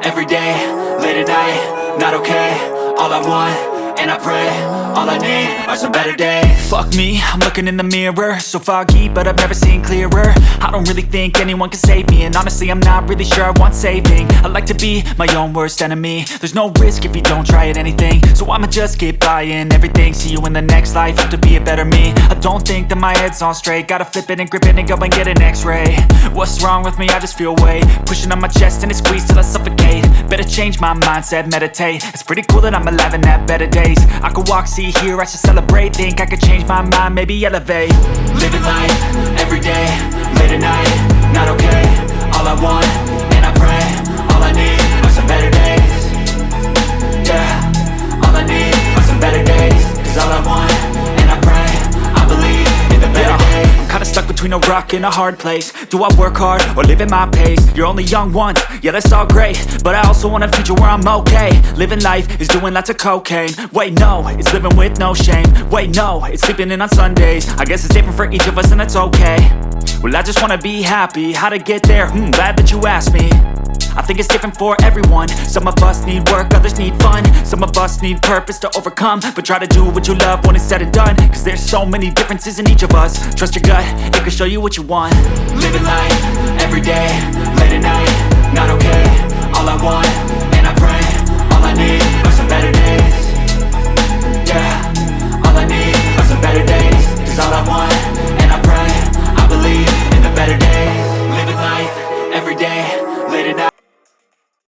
every day, late at night, not okay. All I want, and I pray, all I need are some better days. Fuck me, I'm looking in the mirror, so foggy, but I've never seen clearer. I don't really think anyone can save me, and honestly I'm not really sure I want saving. I like to be my own worst enemy. There's no risk if you don't try at anything, so I'ma just keep buying everything. See you in the next life, have to be a better me. I don't think that my head's on straight, gotta flip it and grip it and go and get an x-ray. What's wrong with me? I just feel weight pushing on my chest and it squeezes till I suffocate. Better change my mindset, meditate. It's pretty cool that I'm alive and have better days. I could walk, see, hear, I should celebrate. Think I could change my mind, maybe elevate. Living life, every day, late at night, not okay. All I want, and I pray, all I need are some better days. Yeah, all I need are some better days. Cause all I want, and I pray, I believe in the better days. I'm kinda stuck between a rock and a hard place. Do I work hard or live at my pace? You're only young once, yeah that's all great, but I also want a future where I'm okay. Living life is doing lots of cocaine. Wait no, it's living with no shame. Wait no, it's sleeping in on Sundays. I guess it's different for each of us and that's okay. Well I just wanna be happy, how to get there? Glad that you asked me. I think it's different for everyone. Some of us need work, others need fun. Some of us need purpose to overcome. But try to do what you love when it's said and done. Cause there's so many differences in each of us. Trust your gut, it can show you what you want. Living life, every day, late at night, not okay. All I want, and I pray,